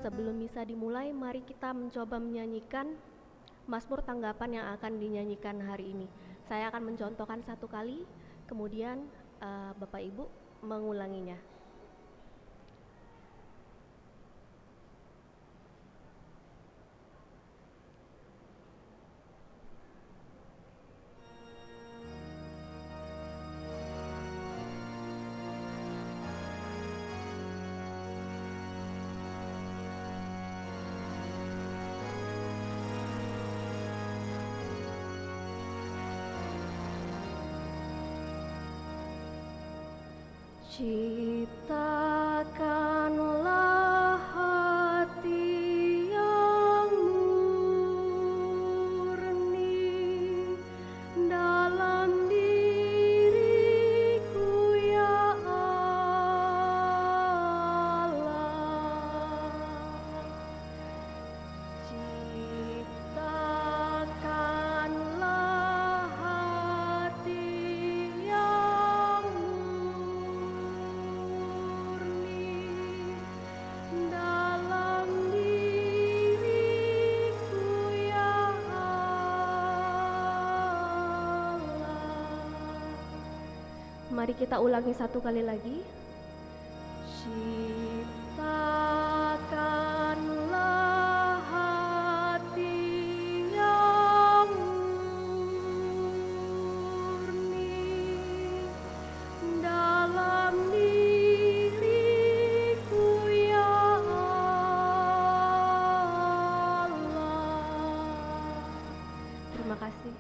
Sebelum misa dimulai, mari kita mencoba menyanyikan Mazmur tanggapan yang akan dinyanyikan hari ini. Saya akan mencontohkan satu kali, kemudian Bapak Ibu mengulanginya. Ciptakanlah hati yang murni dalam diriku, ya Allah. Ciptakanlah hati yang murni dalam diriku, ya Allah. Mari kita ulangi satu kali lagi. Ciptakanlah hati yang murni dalam diriku, ya Allah. Terima kasih.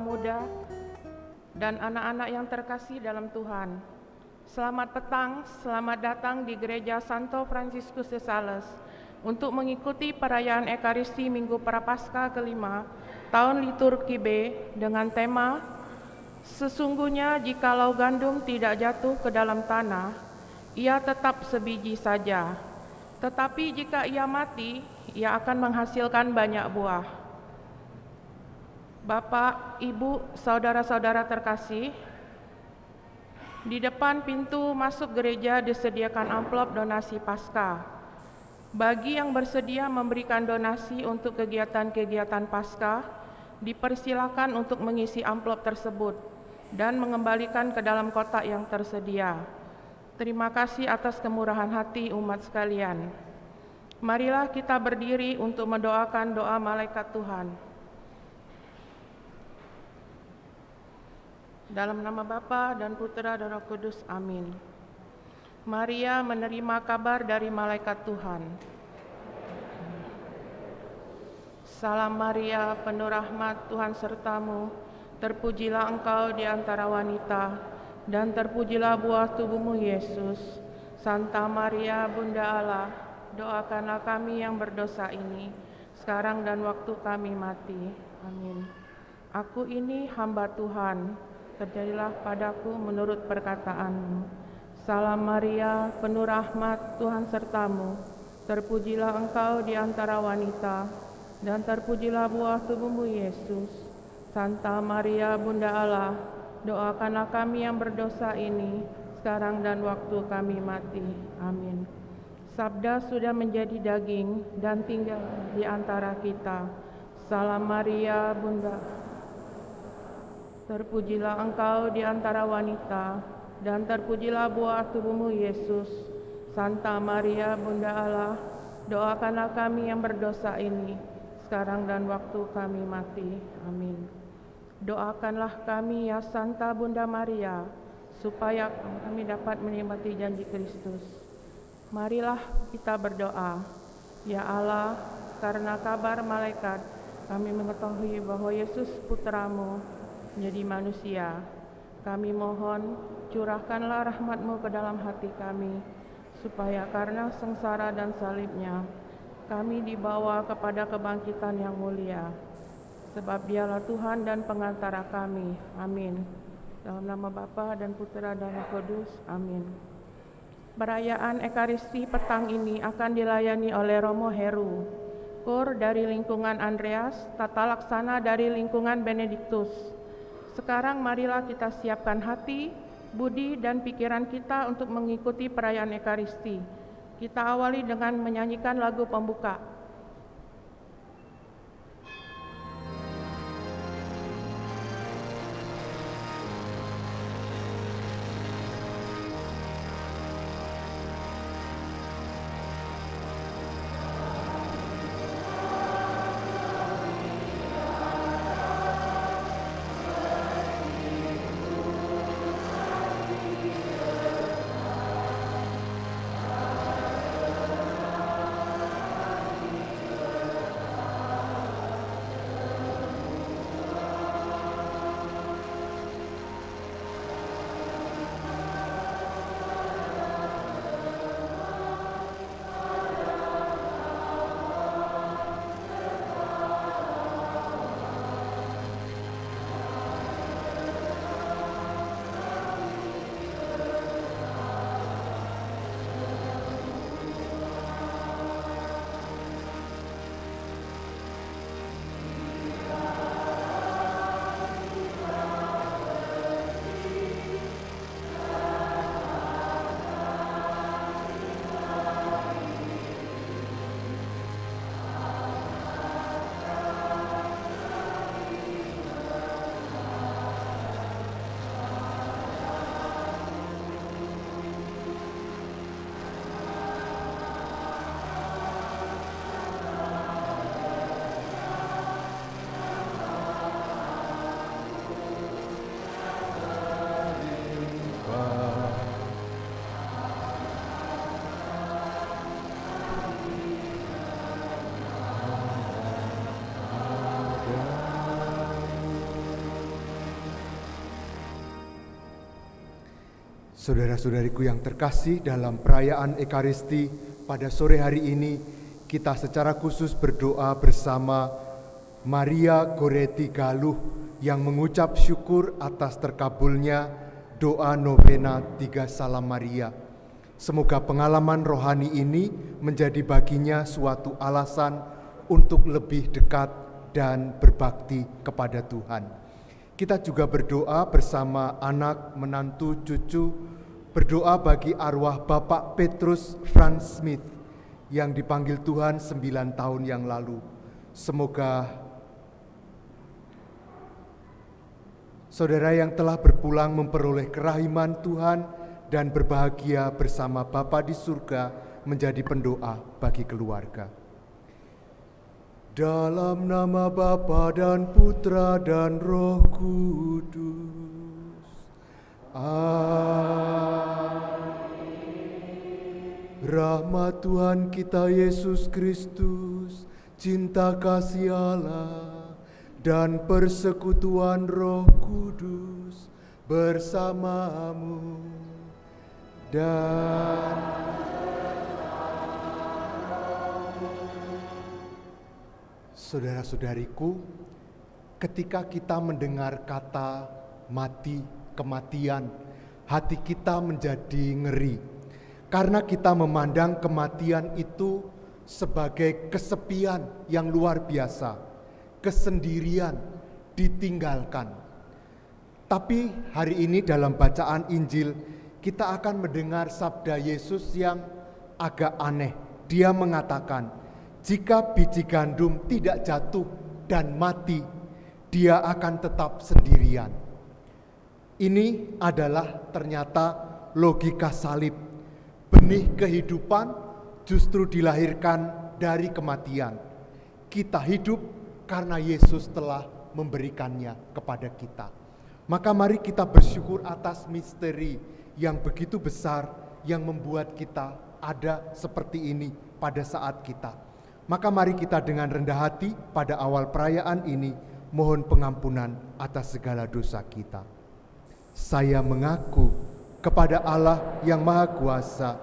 muda, dan anak-anak yang terkasih dalam Tuhan. Selamat petang, selamat datang di Gereja Santo Fransiskus de Sales untuk mengikuti perayaan Ekaristi Minggu Prapaskah kelima tahun liturgi B dengan tema "Sesungguhnya jikalau gandum tidak jatuh ke dalam tanah, ia tetap sebiji saja. Tetapi jika ia mati, ia akan menghasilkan banyak buah." Bapak, Ibu, saudara-saudara terkasih, di depan pintu masuk gereja disediakan amplop donasi Paskah. Bagi yang bersedia memberikan donasi untuk kegiatan-kegiatan Paskah, dipersilakan untuk mengisi amplop tersebut dan mengembalikan ke dalam kotak yang tersedia. Terima kasih atas kemurahan hati umat sekalian. Marilah kita berdiri untuk mendoakan doa malaikat Tuhan. Dalam nama Bapa dan Putera dan Roh Kudus, amin. Maria menerima kabar dari malaikat Tuhan. Salam Maria, penuh rahmat, Tuhan sertamu. Terpujilah engkau di antara wanita, dan terpujilah buah tubuhmu, Yesus. Santa Maria, Bunda Allah, doakanlah kami yang berdosa ini, sekarang dan waktu kami mati. Amin. Aku ini hamba Tuhan, terjadilah padaku menurut perkataanmu. Salam Maria, penuh rahmat, Tuhan sertamu. Terpujilah engkau di antara wanita, dan terpujilah buah tubuhmu, Yesus. Santa Maria, Bunda Allah, doakanlah kami yang berdosa ini, sekarang dan waktu kami mati. Amin. Sabda sudah menjadi daging dan tinggal di antara kita. Salam Maria, Bunda. Terpujilah engkau di antara wanita, dan terpujilah buah tubuhmu, Yesus. Santa Maria, Bunda Allah, doakanlah kami yang berdosa ini, sekarang dan waktu kami mati. Amin. Doakanlah kami, ya Santa Bunda Maria, supaya kami dapat menikmati janji Kristus. Marilah kita berdoa. Ya Allah, karena kabar malaikat, kami mengetahui bahwa Yesus Putramu menjadi manusia. Kami mohon, curahkanlah rahmat-Mu ke dalam hati kami, supaya karena sengsara dan salibnya, kami dibawa kepada kebangkitan yang mulia. Sebab Dialah Tuhan dan pengantara kami. Amin. Dalam nama Bapa dan Putera dan Roh Kudus. Amin. Perayaan Ekaristi petang ini akan dilayani oleh Romo Heru, Kor dari lingkungan Andreas, Tata Laksana dari lingkungan Benediktus. Sekarang marilah kita siapkan hati, budi, dan pikiran kita untuk mengikuti perayaan Ekaristi. Kita awali dengan menyanyikan lagu pembuka. Saudara-saudariku yang terkasih, dalam perayaan Ekaristi pada sore hari ini, kita secara khusus berdoa bersama Maria Goretti Galuh yang mengucap syukur atas terkabulnya doa novena 3 Salam Maria. Semoga pengalaman rohani ini menjadi baginya suatu alasan untuk lebih dekat dan berbakti kepada Tuhan. Kita juga berdoa bersama anak, menantu, cucu, berdoa bagi arwah Bapak Petrus Franz Smith yang dipanggil Tuhan 9 tahun yang lalu. Semoga saudara yang telah berpulang memperoleh kerahiman Tuhan dan berbahagia bersama Bapa di surga menjadi pendoa bagi keluarga. Dalam nama Bapa dan Putra dan Roh Kudus. Amin. Rahmat Tuhan kita Yesus Kristus, cinta kasih Allah, dan persekutuan Roh Kudus bersamamu dan saudara-saudariku, ketika kita mendengar kata mati, kematian, hati kita menjadi ngeri. Karena kita memandang kematian itu sebagai kesepian yang luar biasa, kesendirian, ditinggalkan. Tapi hari ini dalam bacaan Injil, kita akan mendengar sabda Yesus yang agak aneh. Dia mengatakan, jika biji gandum tidak jatuh dan mati, dia akan tetap sendirian. Ini adalah ternyata logika salib. Benih kehidupan justru dilahirkan dari kematian. Kita hidup karena Yesus telah memberikannya kepada kita. Maka mari kita bersyukur atas misteri yang begitu besar yang membuat kita ada seperti ini pada saat kita. Maka mari kita dengan rendah hati pada awal perayaan ini mohon pengampunan atas segala dosa kita. Saya mengaku kepada Allah yang Maha Kuasa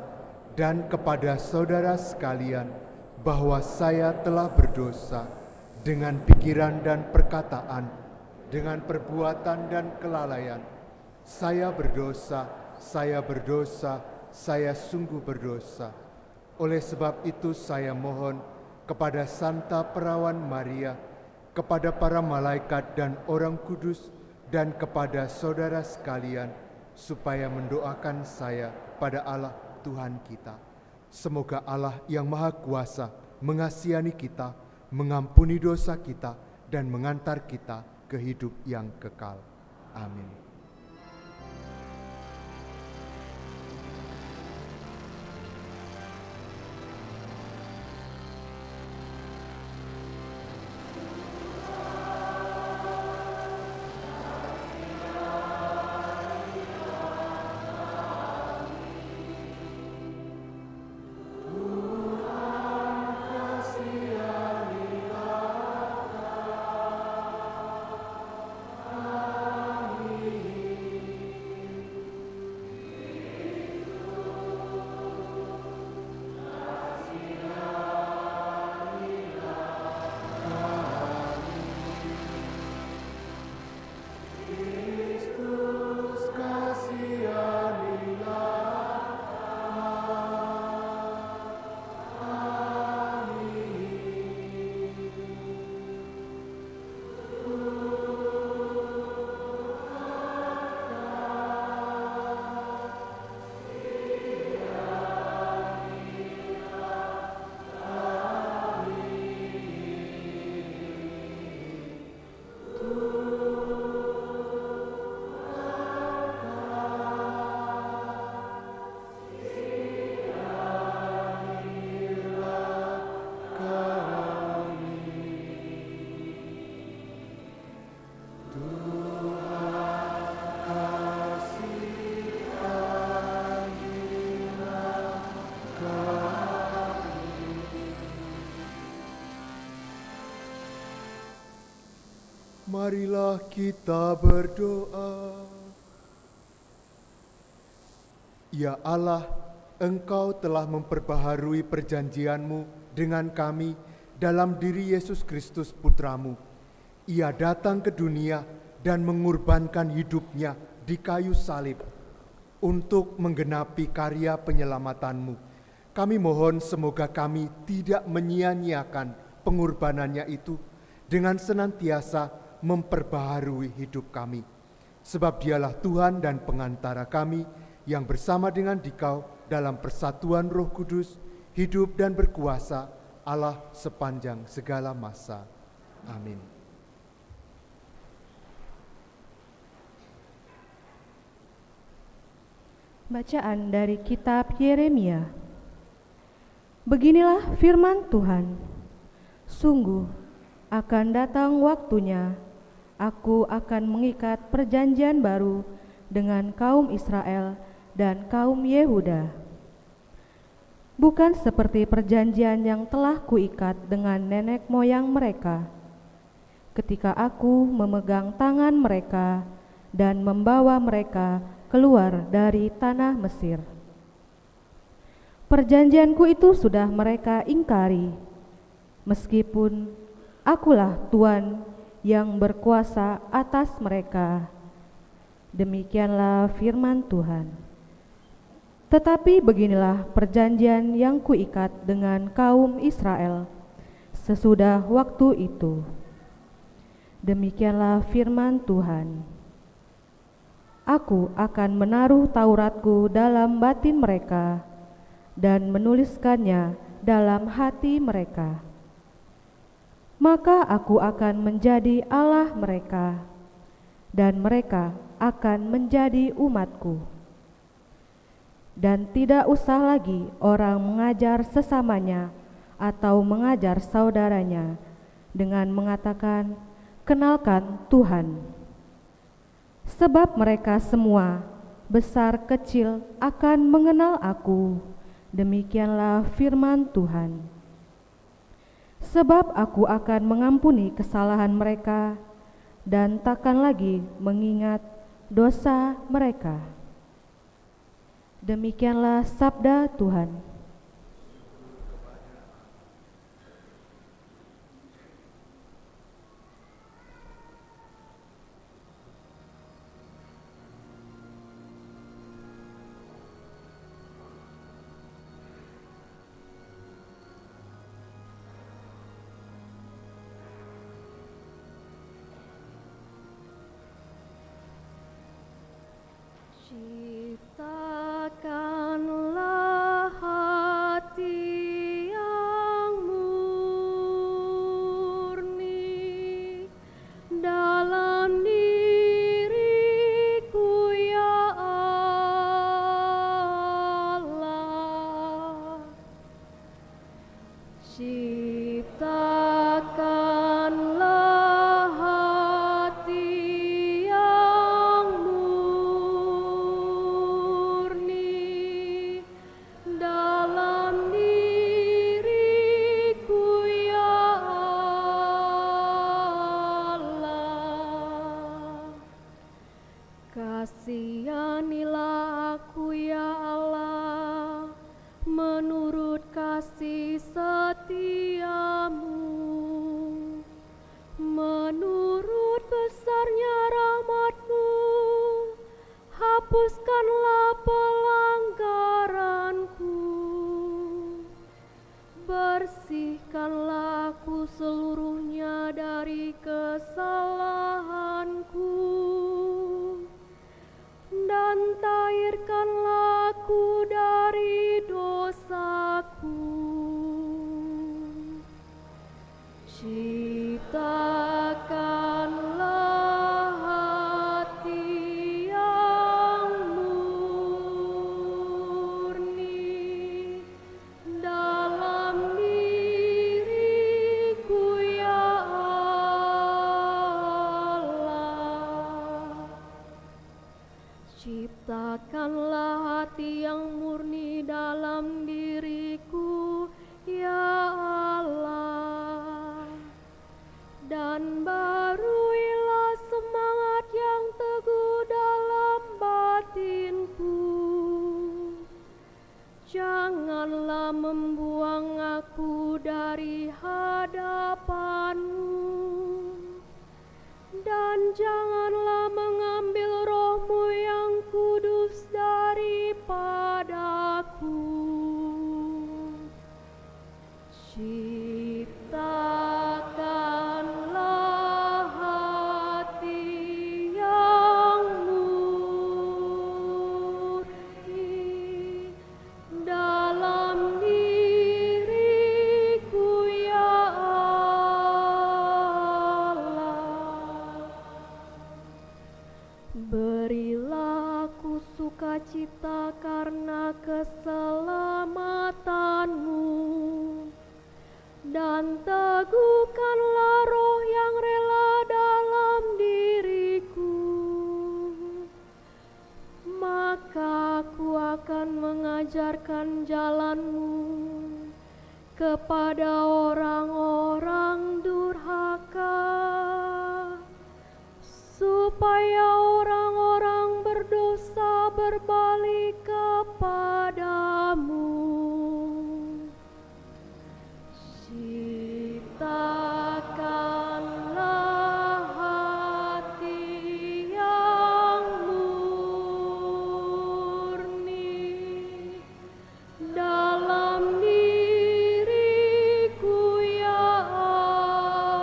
dan kepada saudara sekalian bahwa saya telah berdosa dengan pikiran dan perkataan, dengan perbuatan dan kelalaian. Saya berdosa, saya sungguh berdosa. Oleh sebab itu saya mohon kepada Santa Perawan Maria, kepada para malaikat dan orang kudus, dan kepada saudara sekalian, supaya mendoakan saya pada Allah Tuhan kita. Semoga Allah yang Maha Kuasa mengasihani kita, mengampuni dosa kita, dan mengantar kita ke hidup yang kekal. Amin. Mari Marilah kita berdoa. Ya Allah, Engkau telah memperbaharui perjanjian-Mu dengan kami dalam diri Yesus Kristus Putra-Mu. Ia datang ke dunia dan mengorbankan hidupnya di kayu salib untuk menggenapi karya penyelamatanmu. Kami mohon semoga kami tidak menyia-nyiakan pengorbanannya itu dengan senantiasa memperbaharui hidup kami. Sebab dialah Tuhan dan pengantara kami yang bersama dengan Dikau dalam persatuan Roh Kudus, hidup dan berkuasa Allah sepanjang segala masa. Amin. Bacaan dari kitab Yeremia. Beginilah firman Tuhan. Sungguh akan datang waktunya, aku akan mengikat perjanjian baru dengan kaum Israel dan kaum Yehuda. Bukan seperti perjanjian yang telah kuikat dengan nenek moyang mereka, ketika aku memegang tangan mereka dan membawa mereka keluar dari tanah Mesir. Perjanjianku itu sudah mereka ingkari, meskipun akulah Tuhan yang berkuasa atas mereka. Demikianlah firman Tuhan. Tetapi beginilah perjanjian yang kuikat dengan kaum Israel sesudah waktu itu. Demikianlah firman Tuhan. Aku akan menaruh Tauratku dalam batin mereka dan menuliskannya dalam hati mereka. Maka aku akan menjadi Allah mereka, dan mereka akan menjadi umatku. Dan tidak usah lagi orang mengajar sesamanya atau mengajar saudaranya dengan mengatakan, "Kenalkan Tuhan." Sebab mereka semua, besar kecil, akan mengenal aku. Demikianlah firman Tuhan. Sebab aku akan mengampuni kesalahan mereka dan takkan lagi mengingat dosa mereka. Demikianlah sabda Tuhan. Ciptakanlah hati yang murni dalam diriku, ya Allah. Ciptakanlah hati yang murni dalam diriku, ya Allah. Kasihanilah aku, ya Allah, menurut kasih setiamu, menurut besarnya rahmat-Mu, hapuskanlah pelanggaranku, bersihkanlah aku seluruhnya dari kesalahanku, dan tahirkanlah aku dari dosaku. Ciptakanlah hati yang murni dalam diriku, ya Allah. Ciptakanlah hati yang murni dalam diriku, ya Allah. membuang aku dari hadapan-Mu, dan janganlah mengambil Roh-Mu yang kudus daripadaku. Ciptakanlah hati yang murni dalam diriku, ya Allah. Berilah aku sukacita karena keselamatan-Mu, dan teguhkanlah roh yang rela dalam diriku. Maka aku akan mengajarkan jalan-Mu kepada orang-orang durhaka, supaya orang-orang berdosa berbalik kepadamu. Ciptakanlah hati yang murni dalam diriku, ya Allah.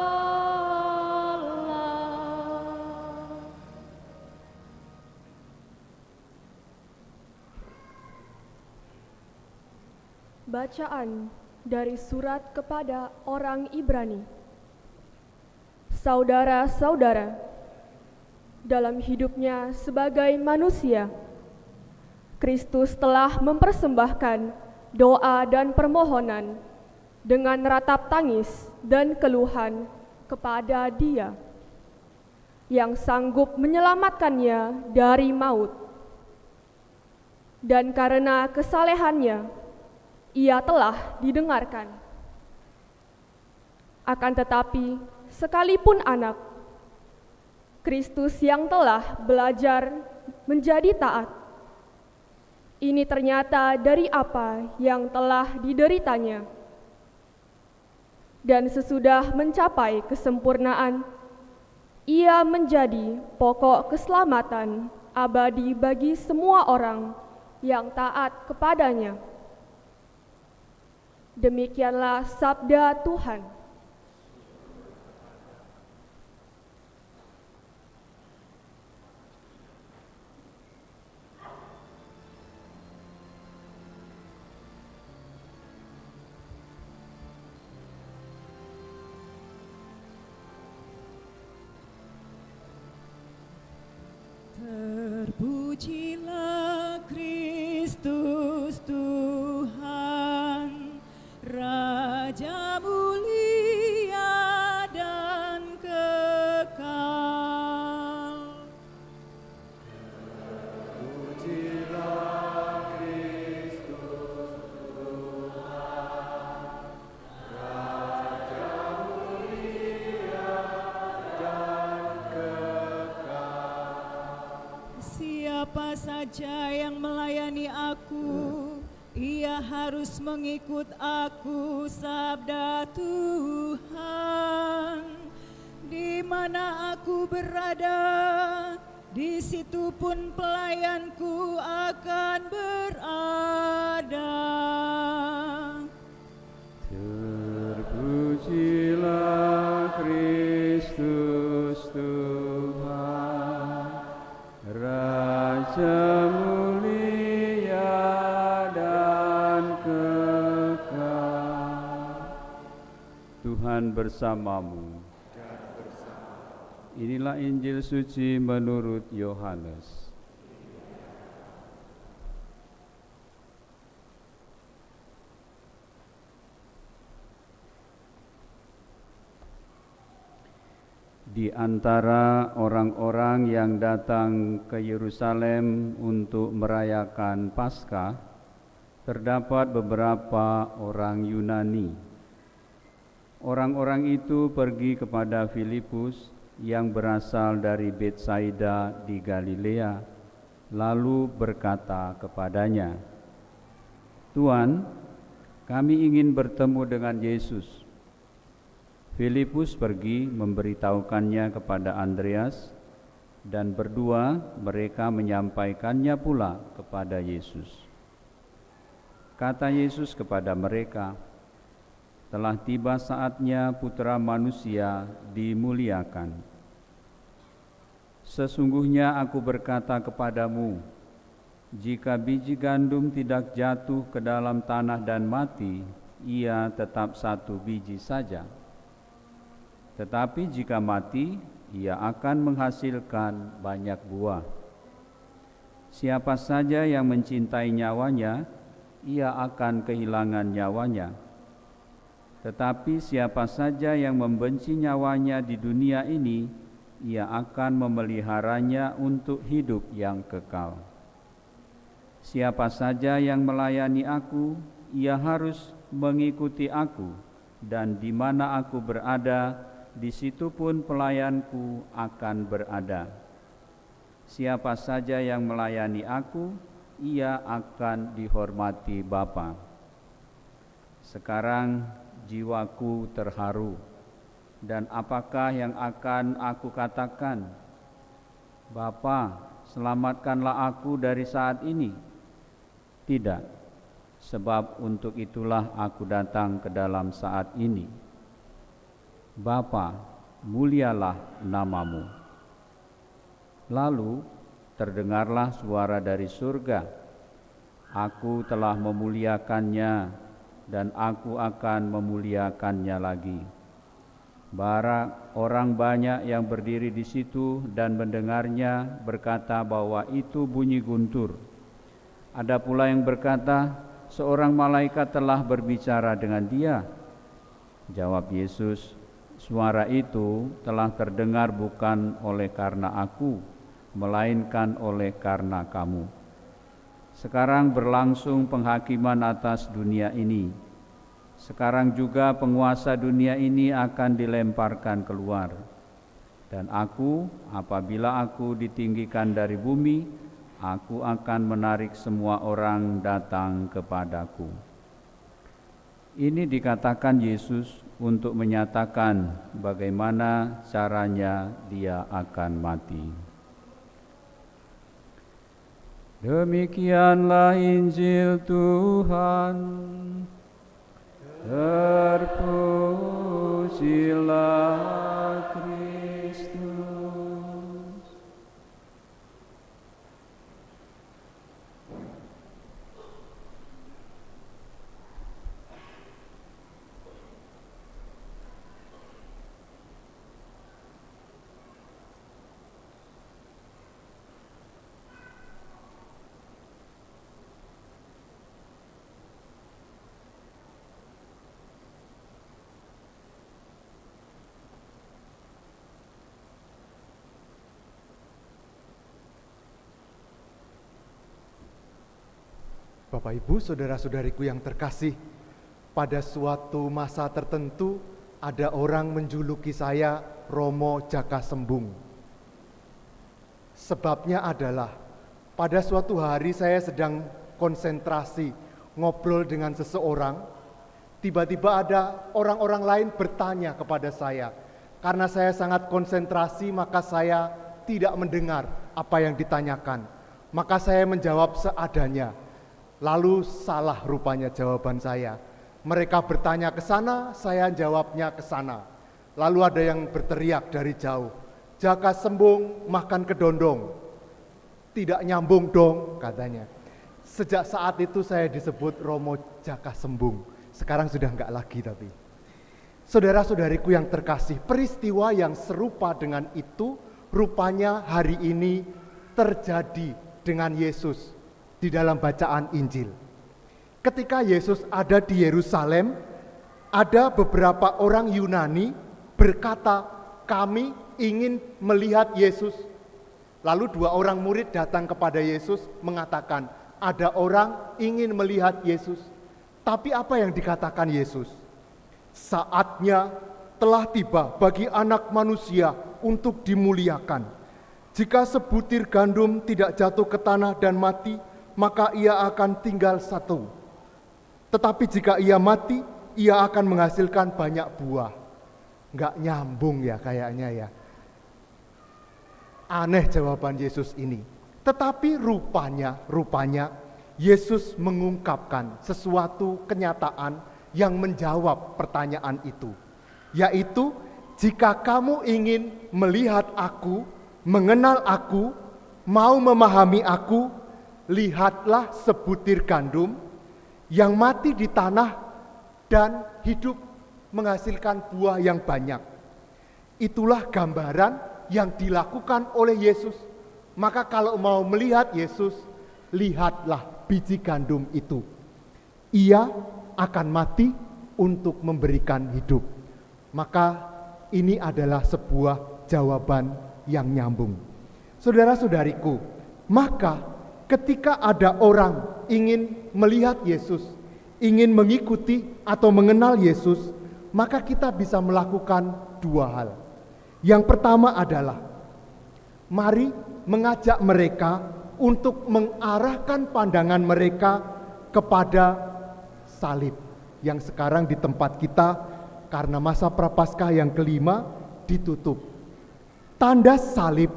Bacaan dari surat kepada orang Ibrani. Saudara-saudara, dalam hidupnya sebagai manusia, Kristus telah mempersembahkan doa dan permohonan dengan ratap tangis dan keluhan kepada Dia yang sanggup menyelamatkannya dari maut. Dan karena kesalehannya, ia telah didengarkan. Akan tetapi, sekalipun anak, Kristus yang telah belajar menjadi taat, ini ternyata dari apa yang telah dideritanya. Dan sesudah mencapai kesempurnaan, ia menjadi pokok keselamatan abadi bagi semua orang yang taat kepadanya. Demikianlah sabda Tuhan. Terpujilah Kristus Tuhan, Raja mulia dan kekal. Terpujilah Kristus Tuhan, Raja mulia dan kekal. Siapa saja yang melayani aku, ia harus mengikut aku, sabda Tuhan. Di mana aku berada, di situ pun pelayanku akan berada. Terpujilah Kristus Tuhan, Raja mulia dan kekal. Tuhan bersamamu. Inilah Injil suci menurut Yohanes. Di antara orang-orang yang datang ke Yerusalem untuk merayakan Paskah, terdapat beberapa orang Yunani. Orang-orang itu pergi kepada Filipus yang berasal dari Betsaida di Galilea, lalu berkata kepadanya, "Tuan, Kami ingin bertemu dengan Yesus. Filipus pergi memberitahukannya kepada Andreas, dan berdua mereka menyampaikannya pula kepada Yesus. Kata Yesus kepada mereka, "Telah tiba saatnya Putra Manusia dimuliakan. Sesungguhnya aku berkata kepadamu, jika biji gandum tidak jatuh ke dalam tanah dan mati, ia tetap satu biji saja. Tetapi jika mati, ia akan menghasilkan banyak buah. Siapa saja yang mencintai nyawanya, ia akan kehilangan nyawanya. Tetapi siapa saja yang membenci nyawanya di dunia ini, ia akan memeliharanya untuk hidup yang kekal. Siapa saja yang melayani aku, ia harus mengikuti aku, dan di mana aku berada, di situ pun pelayanku akan berada. Siapa saja yang melayani aku, ia akan dihormati Bapa." Sekarang jiwaku terharu, dan apakah yang akan aku katakan? "Bapa, selamatkanlah aku dari saat ini." Tidak, sebab untuk itulah aku datang ke dalam saat ini. Bapa, mulialah namamu. Lalu terdengarlah suara dari surga, "Aku telah memuliakannya, dan aku akan memuliakannya lagi." Orang banyak yang berdiri di situ dan mendengarnya berkata bahwa itu bunyi guntur. Ada pula yang berkata, "Seorang malaikat telah berbicara dengan dia." Jawab Yesus, "Suara itu telah terdengar bukan oleh karena aku, melainkan oleh karena kamu. Sekarang berlangsung penghakiman atas dunia ini. Sekarang juga penguasa dunia ini akan dilemparkan keluar. Dan aku, apabila aku ditinggikan dari bumi, aku akan menarik semua orang datang kepadaku." Ini dikatakan Yesus untuk menyatakan bagaimana caranya dia akan mati. Demikianlah Injil Tuhan. Terpujilah Kristus. Bapak Ibu, saudara-saudariku yang terkasih, pada suatu masa tertentu ada orang menjuluki saya Romo Jaka Sembung. Sebabnya adalah pada suatu hari saya sedang konsentrasi ngobrol dengan seseorang, tiba-tiba ada orang-orang lain bertanya kepada saya. Karena saya sangat konsentrasi, maka saya tidak mendengar apa yang ditanyakan. Maka saya menjawab seadanya. Lalu salah rupanya jawaban saya. Mereka bertanya ke sana, saya jawabnya ke sana. Lalu ada yang berteriak dari jauh, "Jaka Sembung makan kedondong." Tidak nyambung dong, katanya. Sejak saat itu saya disebut Romo Jaka Sembung. Sekarang sudah enggak lagi tapi. Saudara-saudariku yang terkasih, peristiwa yang serupa dengan itu rupanya hari ini terjadi dengan Yesus di dalam bacaan Injil. Ketika Yesus ada di Yerusalem, ada beberapa orang Yunani berkata, "Kami ingin melihat Yesus." Lalu dua orang murid datang kepada Yesus mengatakan, "Ada orang ingin melihat Yesus." Tapi apa yang dikatakan Yesus? "Saatnya telah tiba bagi Anak Manusia untuk dimuliakan. Jika sebutir gandum tidak jatuh ke tanah dan mati, maka ia akan tinggal satu. Tetapi jika ia mati, ia akan menghasilkan banyak buah. Nggak nyambung ya kayaknya ya. Aneh jawaban Yesus ini. Tetapi rupanya Yesus mengungkapkan sesuatu kenyataan yang menjawab pertanyaan itu. Yaitu, jika kamu ingin melihat aku, mengenal aku, mau memahami aku, lihatlah sebutir gandum yang mati di tanah dan hidup menghasilkan buah yang banyak. Itulah gambaran yang dilakukan oleh Yesus. Maka kalau mau melihat Yesus, lihatlah biji gandum itu. Ia akan mati untuk memberikan hidup. Maka ini adalah sebuah jawaban yang nyambung. Saudara-saudariku, maka ketika ada orang ingin melihat Yesus, ingin mengikuti atau mengenal Yesus, maka kita bisa melakukan dua hal. Yang pertama adalah, mari mengajak mereka untuk mengarahkan pandangan mereka kepada salib yang sekarang di tempat kita karena masa Prapaskah yang kelima ditutup. Tanda salib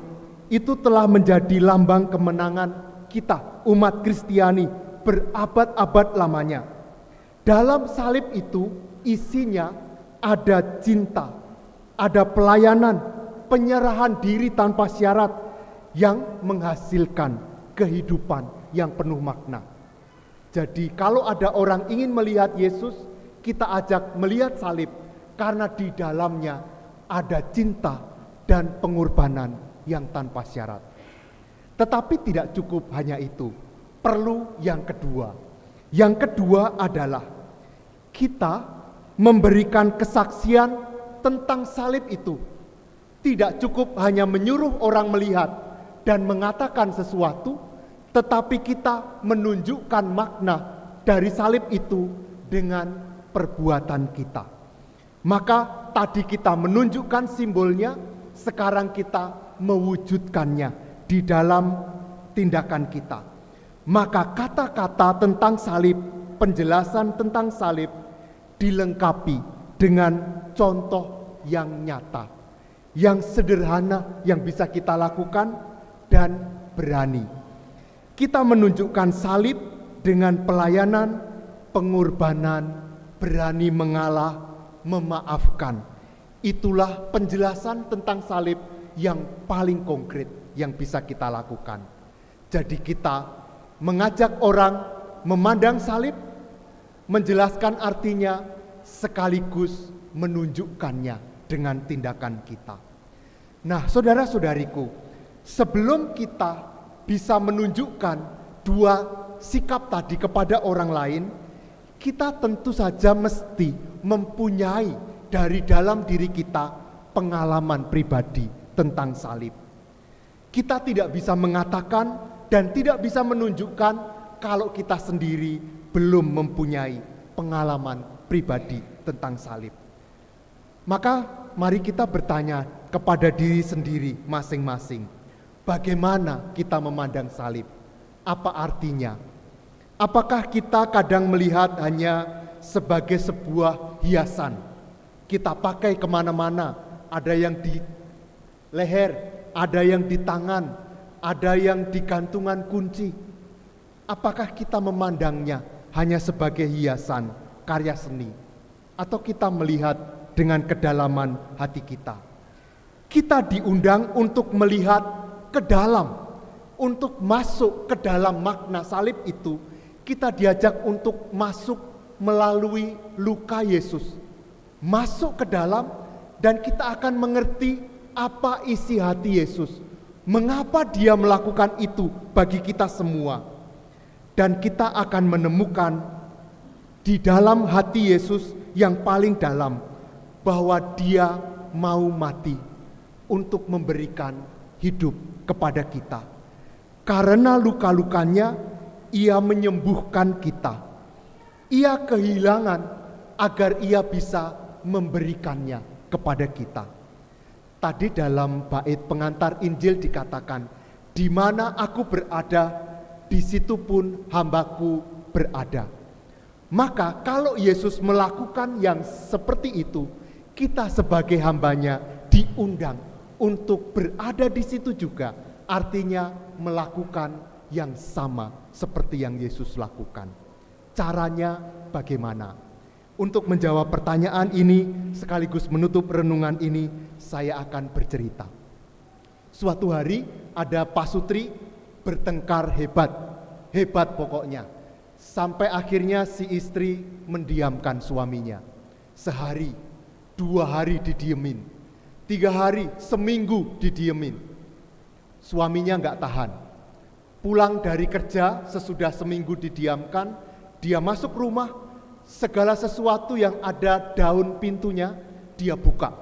itu telah menjadi lambang kemenangan kita, umat Kristiani, berabad-abad lamanya. Dalam salib itu isinya ada cinta, ada pelayanan, penyerahan diri tanpa syarat yang menghasilkan kehidupan yang penuh makna. Jadi kalau ada orang ingin melihat Yesus, kita ajak melihat salib karena di dalamnya ada cinta dan pengorbanan yang tanpa syarat. Tetapi tidak cukup hanya itu, perlu yang kedua. Yang kedua adalah kita memberikan kesaksian tentang salib itu. Tidak cukup hanya menyuruh orang melihat dan mengatakan sesuatu, tetapi kita menunjukkan makna dari salib itu dengan perbuatan kita. Maka tadi kita menunjukkan simbolnya, sekarang kita mewujudkannya di dalam tindakan kita. Maka kata-kata tentang salib, penjelasan tentang salib dilengkapi dengan contoh yang nyata, yang sederhana yang bisa kita lakukan dan berani. Kita menunjukkan salib dengan pelayanan, pengorbanan, berani mengalah, memaafkan. Itulah penjelasan tentang salib yang paling konkret yang bisa kita lakukan. Jadi kita mengajak orang memandang salib, menjelaskan artinya, sekaligus menunjukkannya dengan tindakan kita. Nah, saudara-saudariku, sebelum kita bisa menunjukkan dua sikap tadi kepada orang lain, kita tentu saja mesti mempunyai dari dalam diri kita pengalaman pribadi tentang salib. Kita tidak bisa mengatakan dan tidak bisa menunjukkan kalau kita sendiri belum mempunyai pengalaman pribadi tentang salib. Maka mari kita bertanya kepada diri sendiri masing-masing, bagaimana kita memandang salib? Apa artinya? Apakah kita kadang melihat hanya sebagai sebuah hiasan? Kita pakai kemana-mana, ada yang di leher, ada yang di tangan, ada yang di gantungan kunci. Apakah kita memandangnya hanya sebagai hiasan karya seni? Atau kita melihat dengan kedalaman hati kita? Kita diundang untuk melihat ke dalam, untuk masuk ke dalam makna salib itu. Kita diajak untuk masuk melalui luka Yesus, masuk ke dalam, dan kita akan mengerti apa isi hati Yesus, mengapa dia melakukan itu bagi kita semua. Dan kita akan menemukan di dalam hati Yesus yang paling dalam bahwa dia mau mati untuk memberikan hidup kepada kita. Karena luka-lukanya ia menyembuhkan kita. Ia kehilangan agar ia bisa memberikannya kepada kita. Tadi dalam bait pengantar Injil dikatakan, di mana aku berada, di situ pun hambaku berada. Maka kalau Yesus melakukan yang seperti itu, kita sebagai hambanya diundang untuk berada di situ juga. Artinya melakukan yang sama seperti yang Yesus lakukan. Caranya bagaimana? Untuk menjawab pertanyaan ini sekaligus menutup renungan ini, saya akan bercerita. Suatu hari ada pasutri bertengkar hebat pokoknya. Sampai akhirnya si istri mendiamkan suaminya. Sehari, 2 hari didiemin, 3 hari, seminggu didiemin. Suaminya nggak tahan. Pulang dari kerja sesudah seminggu didiamkan, dia masuk rumah, segala sesuatu yang ada daun pintunya dia buka.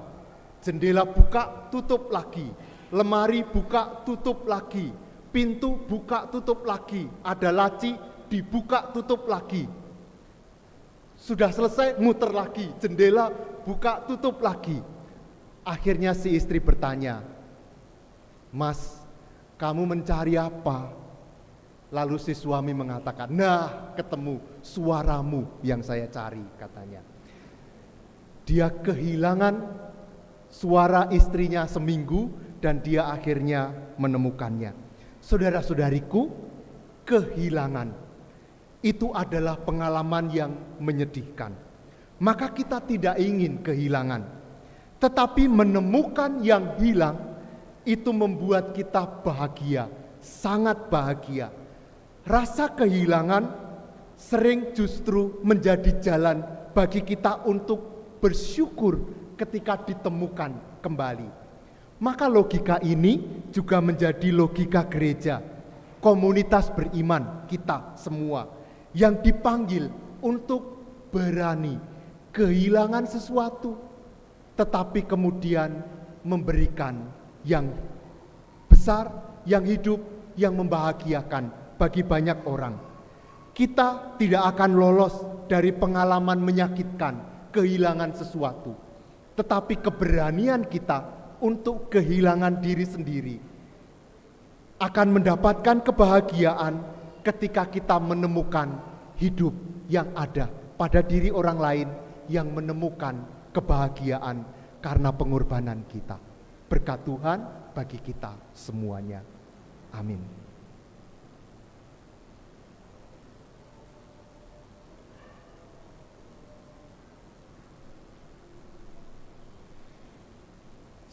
Jendela buka, tutup lagi. Lemari buka, tutup lagi. Pintu buka, tutup lagi. Ada laci, dibuka, tutup lagi. Sudah selesai, muter lagi. Jendela buka, tutup lagi. Akhirnya si istri bertanya, "Mas, kamu mencari apa?" Lalu si suami mengatakan, "Nah, ketemu, suaramu yang saya cari," katanya. Dia kehilangan suara istrinya seminggu dan dia akhirnya menemukannya. Saudara-saudariku, kehilangan itu adalah pengalaman yang menyedihkan. Maka kita tidak ingin kehilangan, tetapi menemukan yang hilang itu membuat kita bahagia, sangat bahagia. Rasa kehilangan sering justru menjadi jalan bagi kita untuk bersyukur ketika ditemukan kembali. Maka logika ini juga menjadi logika gereja, komunitas beriman kita semua yang dipanggil untuk berani kehilangan sesuatu, tetapi kemudian memberikan yang besar, yang hidup, yang membahagiakan bagi banyak orang. Kita tidak akan lolos dari pengalaman menyakitkan, kehilangan sesuatu, tetapi keberanian kita untuk kehilangan diri sendiri akan mendapatkan kebahagiaan ketika kita menemukan hidup yang ada pada diri orang lain yang menemukan kebahagiaan karena pengorbanan kita. Berkat Tuhan bagi kita semuanya. Amin.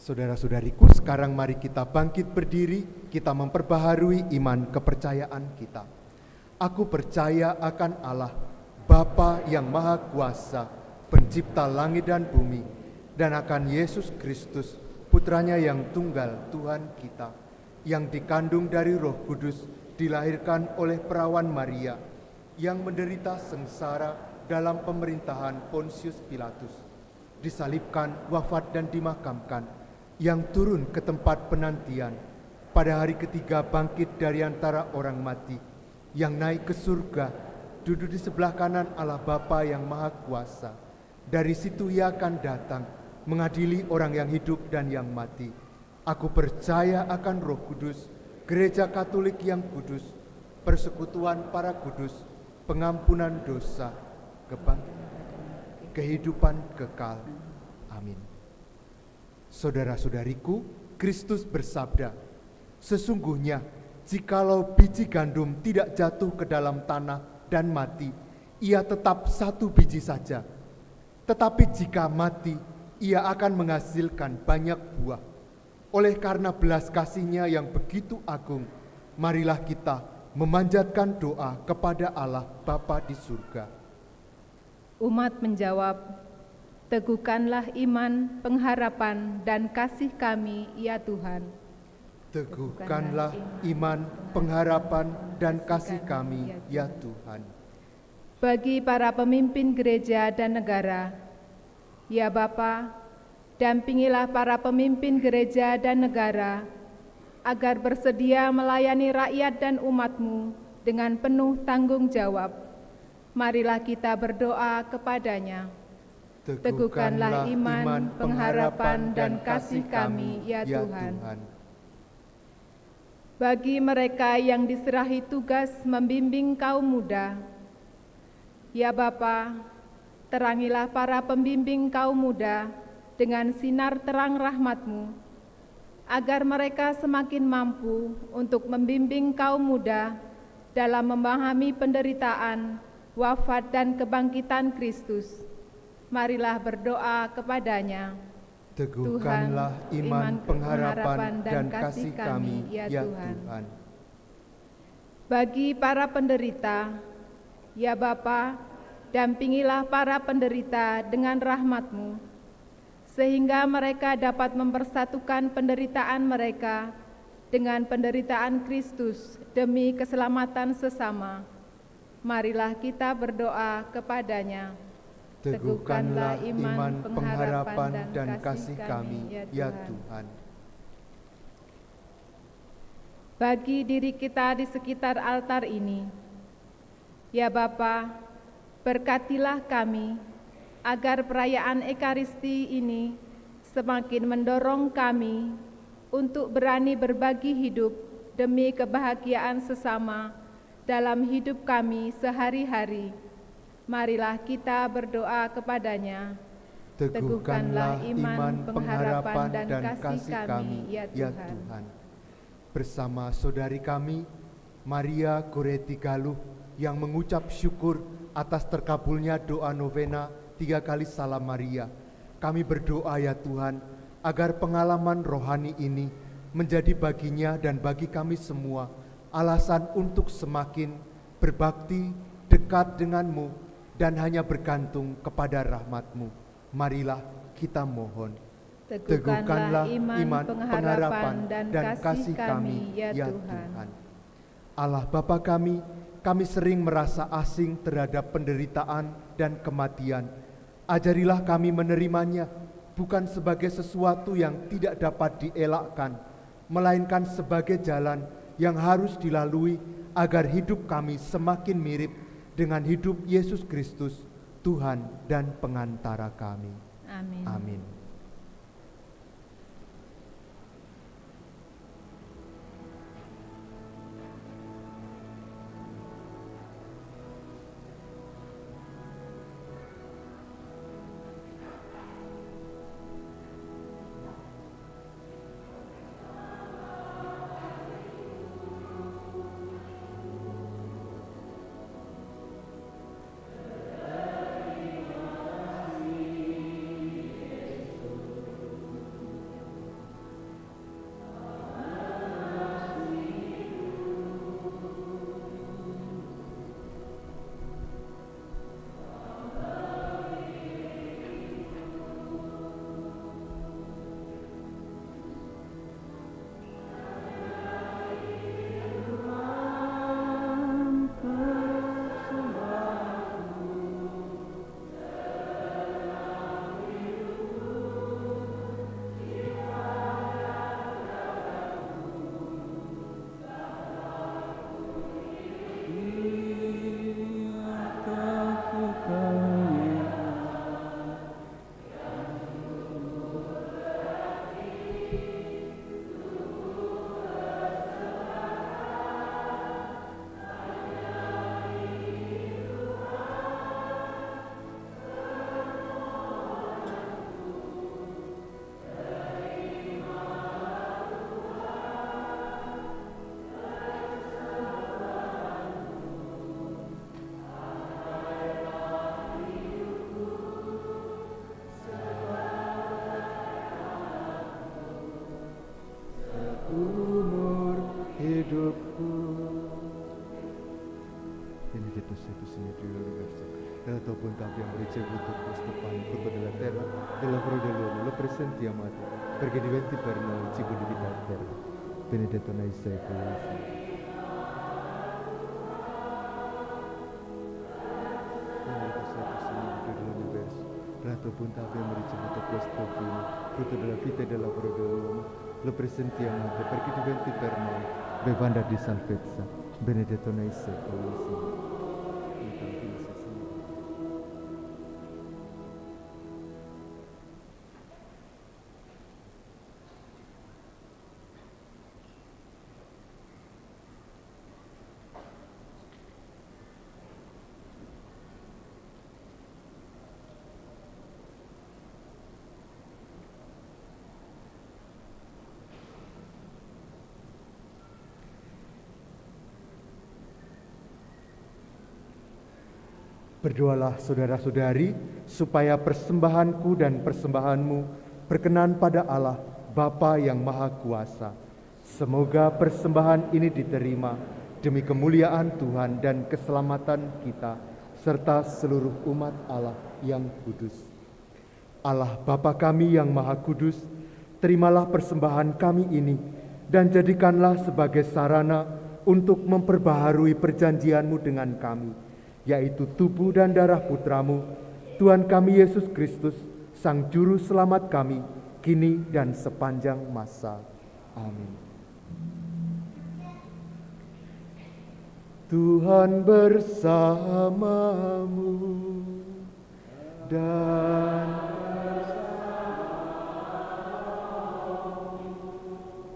Saudara-saudariku, sekarang mari kita bangkit berdiri, kita memperbaharui iman kepercayaan kita. Aku percaya akan Allah, Bapa yang Maha Kuasa, pencipta langit dan bumi, dan akan Yesus Kristus, Putranya yang tunggal, Tuhan kita, yang dikandung dari Roh Kudus, dilahirkan oleh perawan Maria, yang menderita sengsara dalam pemerintahan Pontius Pilatus, disalibkan, wafat dan dimakamkan, yang turun ke tempat penantian, pada hari ketiga bangkit dari antara orang mati, yang naik ke surga, duduk di sebelah kanan Allah Bapa yang Maha Kuasa. Dari situ Ia akan datang, mengadili orang yang hidup dan yang mati. Aku percaya akan Roh Kudus, Gereja Katolik yang kudus, persekutuan para kudus, pengampunan dosa, kehidupan kekal. Amin. Saudara-saudariku, Kristus bersabda, "Sesungguhnya jikalau biji gandum tidak jatuh ke dalam tanah dan mati, ia tetap 1 biji saja. Tetapi jika mati, ia akan menghasilkan banyak buah. Oleh karena belas kasih-Nya yang begitu agung, marilah kita memanjatkan doa kepada Allah Bapa di surga." Umat menjawab, "Teguhkanlah iman, pengharapan, dan kasih kami, ya Tuhan." Teguhkanlah iman, pengharapan, dan kasih kami, ya Tuhan. Bagi para pemimpin gereja dan negara, ya Bapa, dampingilah para pemimpin gereja dan negara, agar bersedia melayani rakyat dan umat-Mu dengan penuh tanggung jawab. Marilah kita berdoa kepadanya. Teguhkanlah iman, pengharapan, dan kasih kami, ya Tuhan. Bagi mereka yang diserahi tugas membimbing kaum muda, Ya Bapa, terangilah para pembimbing kaum muda dengan sinar terang rahmat-Mu, agar mereka semakin mampu untuk membimbing kaum muda dalam memahami penderitaan, wafat dan kebangkitan Kristus. Marilah berdoa kepadanya. Teguhkanlah Tuhan, iman, pengharapan, dan kasih kami, ya ya Tuhan. Tuhan. Bagi para penderita, ya Bapa, dampingilah para penderita dengan rahmat-Mu, sehingga mereka dapat mempersatukan penderitaan mereka dengan penderitaan Kristus demi keselamatan sesama. Marilah kita berdoa kepadanya. Teguhkanlah iman, pengharapan, dan kasih kami, ya Tuhan. Bagi diri kita di sekitar altar ini, ya Bapa, berkatilah kami agar perayaan Ekaristi ini semakin mendorong kami untuk berani berbagi hidup demi kebahagiaan sesama dalam hidup kami sehari-hari. Marilah kita berdoa kepadanya. Teguhkanlah iman, pengharapan, dan kasih kami, ya Tuhan. Bersama saudari kami, Maria Goretti Galuh, yang mengucap syukur atas terkabulnya doa novena 3 kali Salam Maria, kami berdoa ya Tuhan, agar pengalaman rohani ini menjadi baginya dan bagi kami semua alasan untuk semakin berbakti, dekat denganmu, dan hanya bergantung kepada rahmat-Mu. Marilah kita mohon. Teguhkanlah iman, pengharapan, dan kasih kami, ya Tuhan. Allah Bapa kami sering merasa asing terhadap penderitaan dan kematian. Ajarilah kami menerimanya, bukan sebagai sesuatu yang tidak dapat dielakkan, melainkan sebagai jalan yang harus dilalui agar hidup kami semakin mirip dengan hidup Yesus Kristus, Tuhan dan pengantara kami. Amin. Amin. hidupku. Benedetto sei tu, Signore, Dio dell'universo, nella tua bontà abbiamo ricevuto questo pane, frutto della terra, del lavoro dell'uomo, lo presentiamo a te, perché diventi per noi il cibo di vita eterna. Benedetto nei secoli. Nella tua bontà abbiamo ricevuto questo vino, frutto della vita e del lavoro dell'uomo, lo presentiamo a te perché diventi per noi bevanda di salvezza, benedetto nei secoli. Berdoalah saudara-saudari, supaya persembahanku dan persembahanmu berkenan pada Allah, Bapa yang Maha Kuasa. Semoga persembahan ini diterima demi kemuliaan Tuhan dan keselamatan kita, serta seluruh umat Allah yang kudus. Allah Bapa kami yang Maha Kudus, terimalah persembahan kami ini dan jadikanlah sebagai sarana untuk memperbaharui perjanjian-Mu dengan kami, yaitu tubuh dan darah Putramu, Tuhan kami Yesus Kristus, Sang Juru Selamat kami, kini dan sepanjang masa. Amin. Tuhan bersamamu dan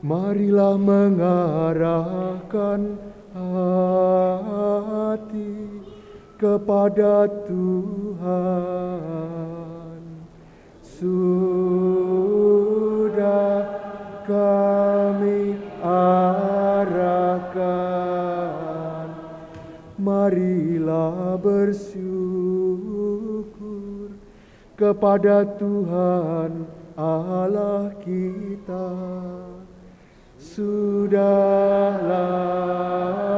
marilah mengarahkan hati kepada Tuhan. Sudah kami arahkan, marilah bersyukur kepada Tuhan Allah kita. Sudah layak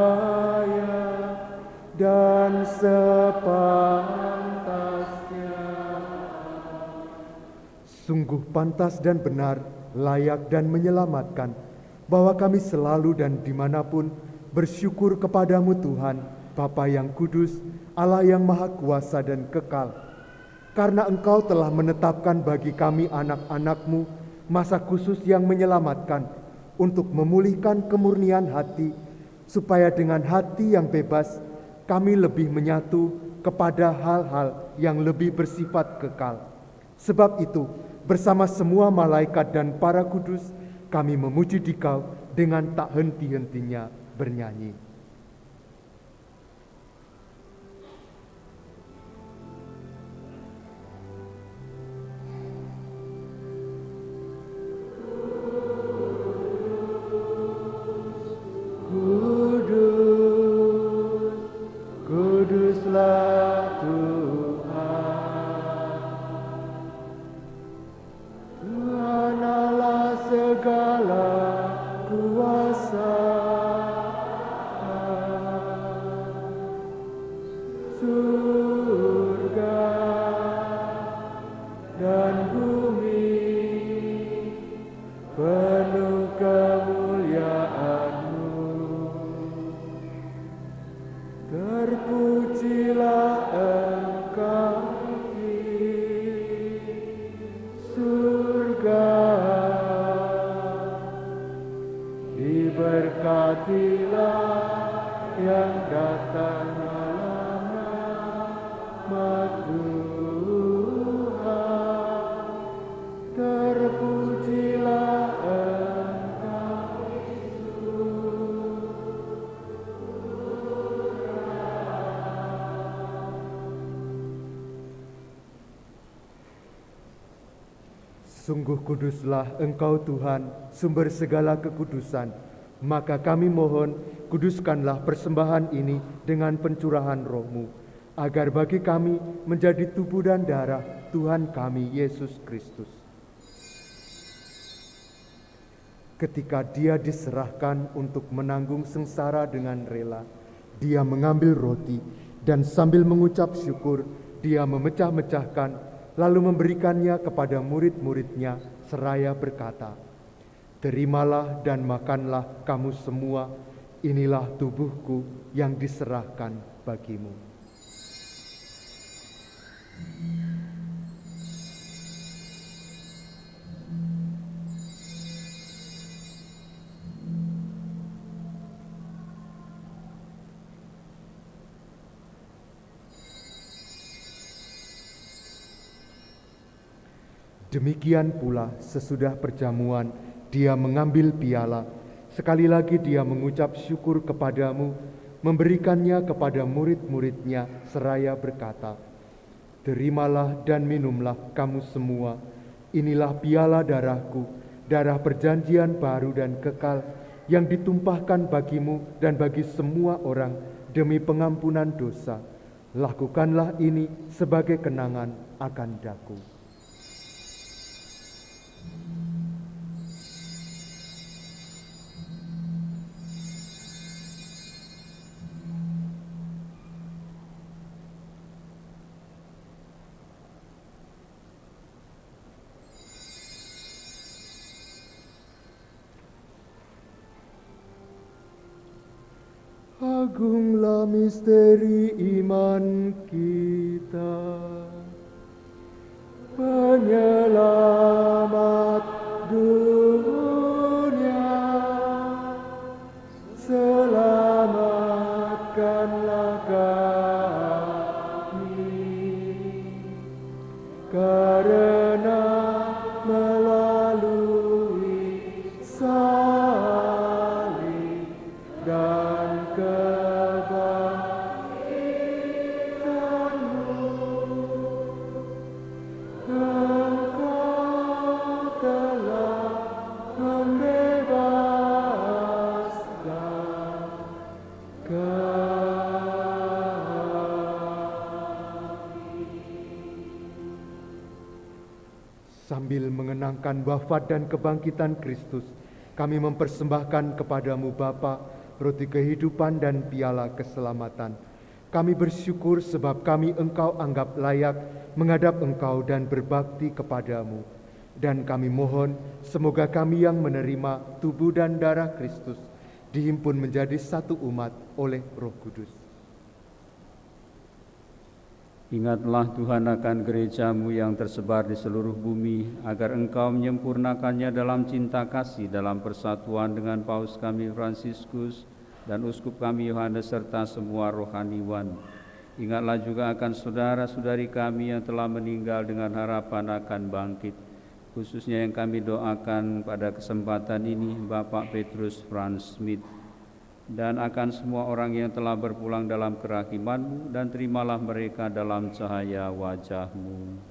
dan sepantasnya. Sungguh pantas dan benar, layak dan menyelamatkan, bahwa kami selalu dan dimanapun bersyukur kepadamu Tuhan, Bapa yang kudus, Allah yang maha kuasa dan kekal. Karena Engkau telah menetapkan bagi kami anak-anak-Mu masa khusus yang menyelamatkan, untuk memulihkan kemurnian hati, supaya dengan hati yang bebas kami lebih menyatu kepada hal-hal yang lebih bersifat kekal. Sebab itu, bersama semua malaikat dan para kudus, kami memuji Dikau dengan tak henti-hentinya bernyanyi. Kuduslah Tuhan, Tuhan Allah segala kuasa. Surga dan bumi penuh kemuliaan-Mu. Terpujilah Engkau di surga, diberkatilah yang datang dalam nama Tuhan. Terpujilah Engkau Sungguh kuduslah Engkau Tuhan, sumber segala kekudusan. Maka kami mohon, kuduskanlah persembahan ini dengan pencurahan Roh-Mu, agar bagi kami menjadi tubuh dan darah Tuhan kami Yesus Kristus. Ketika Dia diserahkan untuk menanggung sengsara dengan rela, Dia mengambil roti dan sambil mengucap syukur, Dia memecah-mecahkan, lalu memberikannya kepada murid-muridnya seraya berkata, "Terimalah dan makanlah kamu semua, inilah tubuhku yang diserahkan bagimu." Demikian pula sesudah perjamuan, Dia mengambil piala. Sekali lagi Dia mengucap syukur kepadamu, memberikannya kepada murid-muridnya seraya berkata, "Terimalah dan minumlah kamu semua, inilah piala darahku, darah perjanjian baru dan kekal, yang ditumpahkan bagimu dan bagi semua orang demi pengampunan dosa. Lakukanlah ini sebagai kenangan akan daku. Agunglah misteri iman kita, penyelamat dunia, selamatkanlah kami, karena melalui salib dan kebangkitanmu, Engkau telah membebaskan kami. Sambil mengenangkan wafat dan kebangkitan Kristus, kami mempersembahkan kepadamu Bapa, roti kehidupan dan piala keselamatan. Kami bersyukur sebab kami Engkau anggap layak menghadap Engkau dan berbakti kepadamu. Dan kami mohon semoga kami yang menerima tubuh dan darah Kristus dihimpun menjadi satu umat oleh Roh Kudus. Ingatlah Tuhan akan gereja-Mu yang tersebar di seluruh bumi, agar Engkau menyempurnakannya dalam cinta kasih dalam persatuan dengan Paus kami Fransiskus dan Uskup kami Yohanes serta semua rohaniwan. Ingatlah juga akan saudara-saudari kami yang telah meninggal dengan harapan akan bangkit, khususnya yang kami doakan pada kesempatan ini Bapak Petrus Franz Smith, dan akan semua orang yang telah berpulang dalam kerahiman-Mu, dan terimalah mereka dalam cahaya wajah-Mu.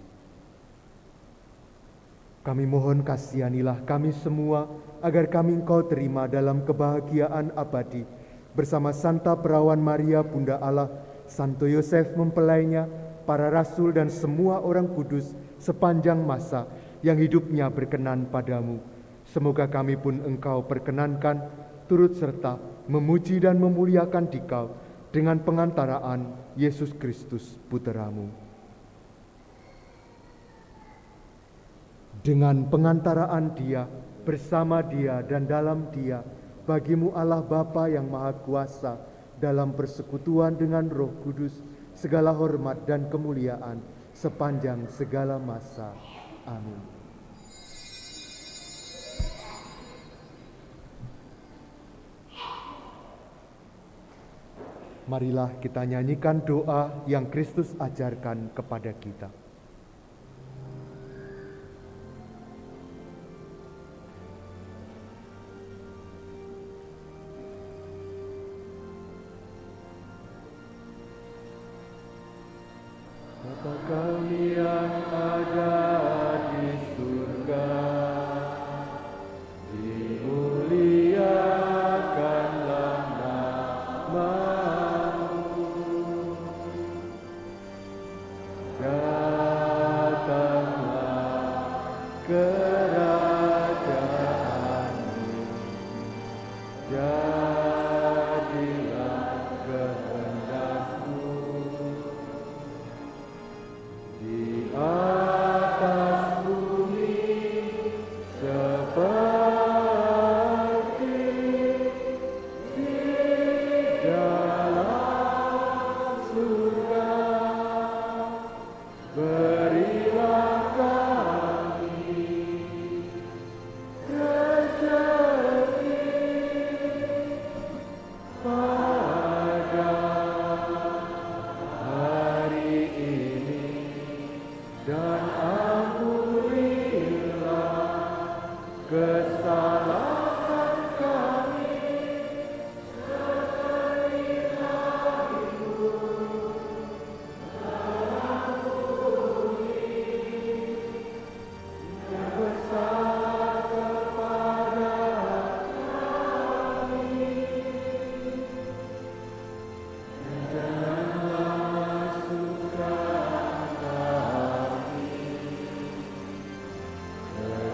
Kami mohon kasihanilah kami semua, agar kami Engkau terima dalam kebahagiaan abadi, bersama Santa Perawan Maria Bunda Allah, Santo Yosef mempelainya, para rasul dan semua orang kudus sepanjang masa yang hidupnya berkenan padamu. Semoga kami pun Engkau perkenankan turut serta memuji dan memuliakan Dikau dengan pengantaraan Yesus Kristus Putra-Mu. Dengan pengantaraan Dia, bersama Dia dan dalam Dia, bagi-Mu Allah Bapa yang Maha Kuasa, dalam persekutuan dengan Roh Kudus, segala hormat dan kemuliaan sepanjang segala masa. Amin. Marilah kita nyanyikan doa yang Kristus ajarkan kepada kita. Bapa kami yang ada di surga, dimuliakanlah nama-Mu. Datanglah kerajaan-Mu, jadilah kehendak-Mu di atas bumi seperti di dalam surga. Berilah kami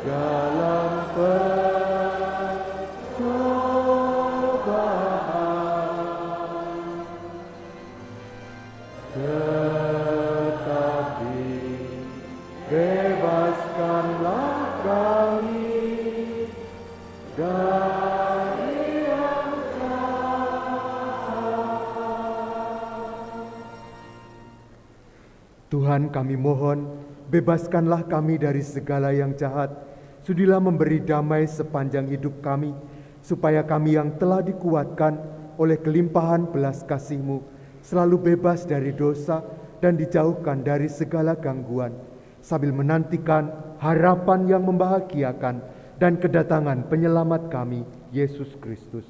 dalam pencobaan, tetapi bebaskanlah kami dari yang jahat. Tuhan, kami mohon, bebaskanlah kami dari segala yang jahat. Sudilah memberi damai sepanjang hidup kami, supaya kami yang telah dikuatkan oleh kelimpahan belas kasih-Mu selalu bebas dari dosa dan dijauhkan dari segala gangguan, sambil menantikan harapan yang membahagiakan dan kedatangan penyelamat kami, Yesus Kristus.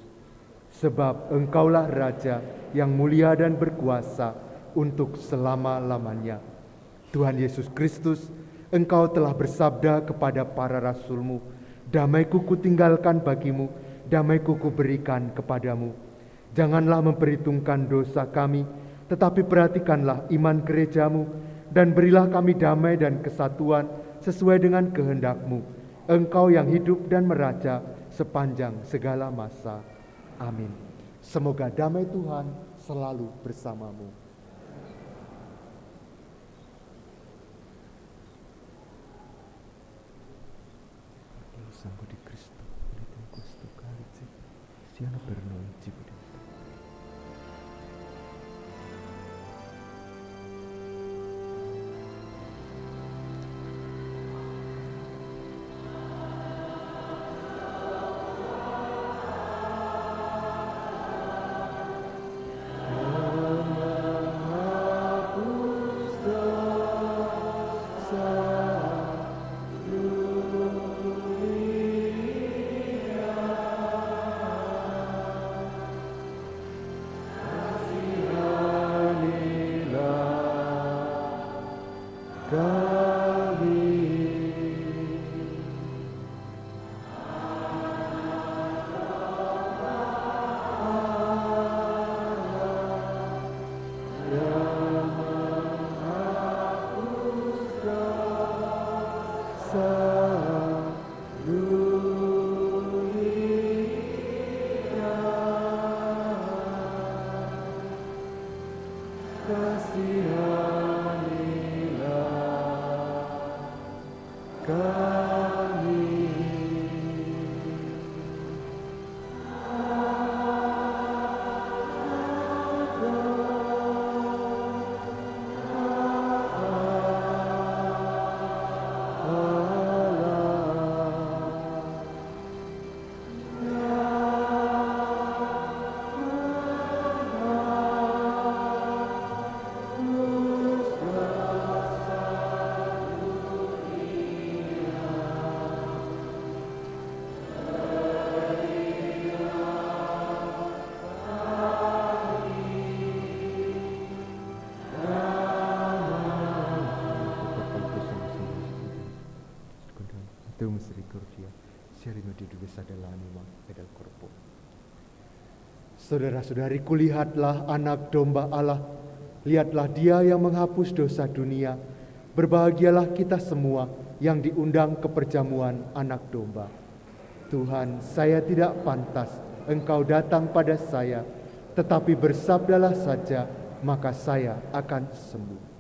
Sebab Engkaulah Raja yang mulia dan berkuasa untuk selama-lamanya. Tuhan Yesus Kristus, Engkau telah bersabda kepada para rasul-Mu, damai-Ku kutinggalkan bagimu, damai-Ku kuberikan kepadamu. Janganlah memperhitungkan dosa kami, tetapi perhatikanlah iman gereja-Mu, dan berilah kami damai dan kesatuan sesuai dengan kehendak-Mu. Engkau yang hidup dan meraja sepanjang segala masa. Amin. Semoga damai Tuhan selalu bersamamu. Sangue di Cristo, ele tem questo cálice, siano per noi cibo di vita. Teu misericordia, siarino di due l'anima ed al corpo. Saudara-saudariku, lihatlah anak domba Allah, lihatlah Dia yang menghapus dosa dunia. Berbahagialah kita semua yang diundang ke perjamuan anak domba. Tuhan, saya tidak pantas Engkau datang pada saya, tetapi bersabdalah saja, maka saya akan sembuh.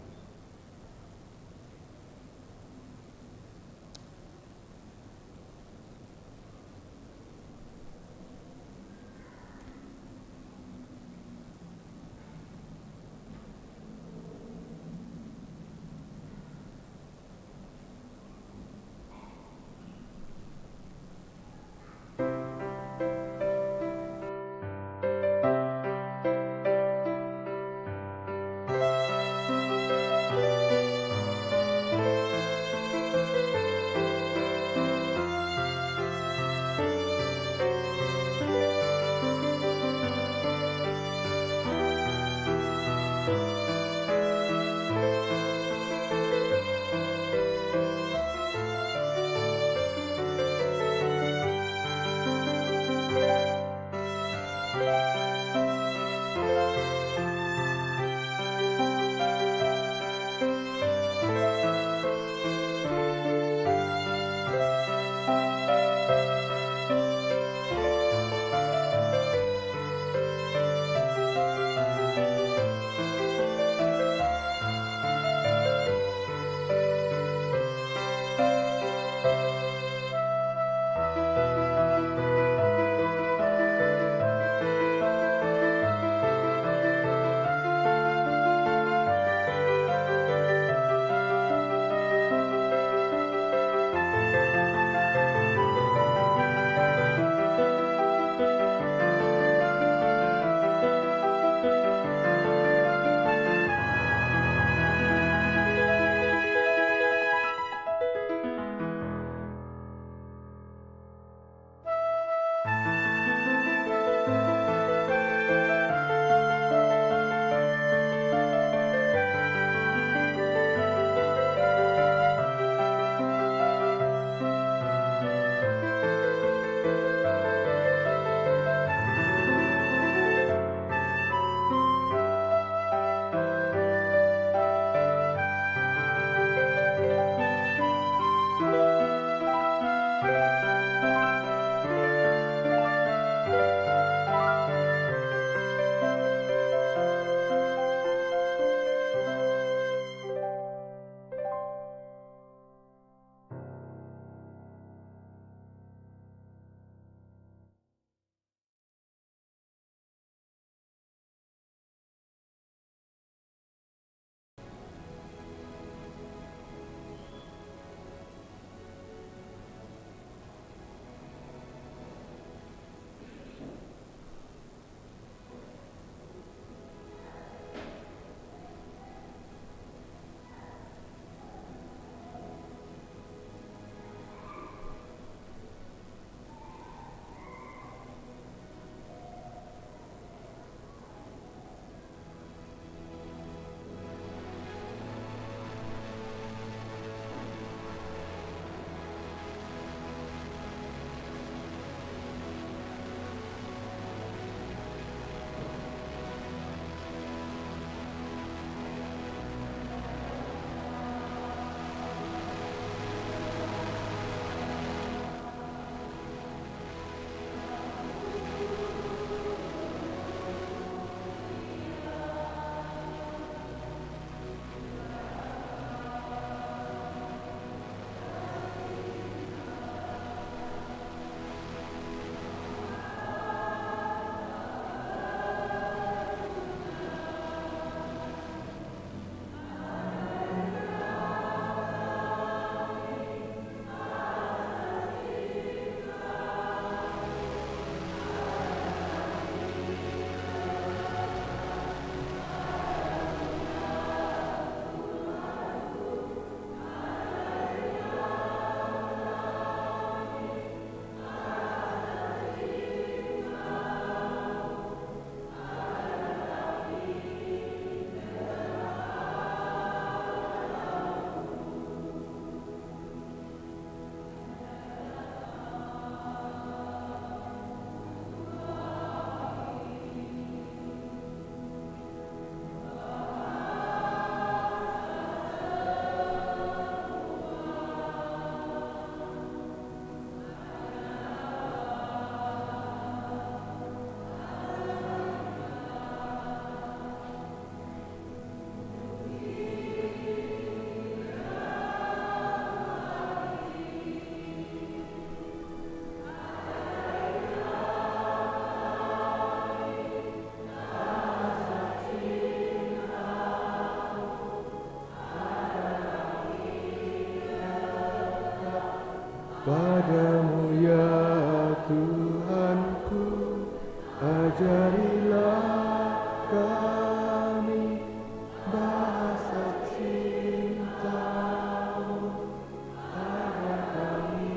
Padamu ya Tuhanku, ajarilah kami bahasa cinta-Mu agar kami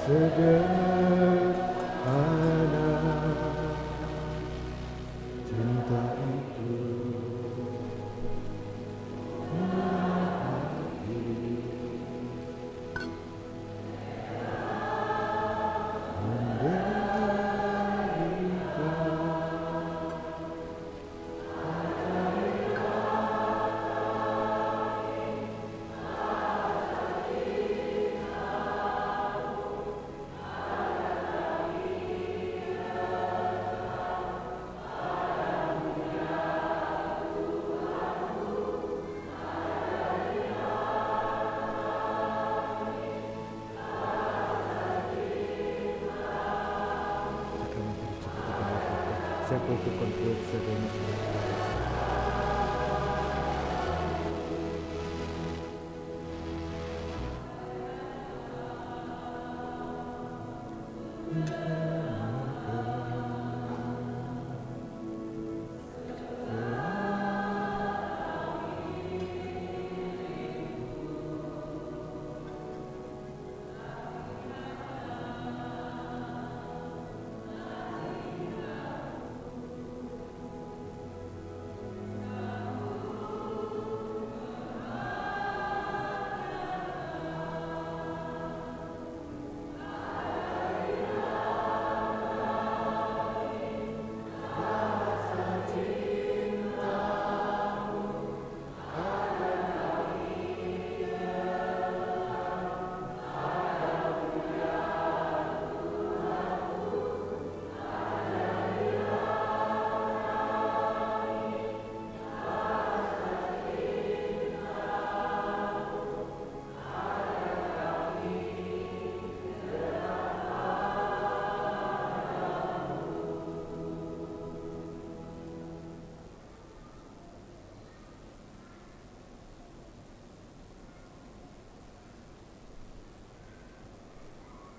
sederhana cinta itu siapa itu konflik sebenarnya.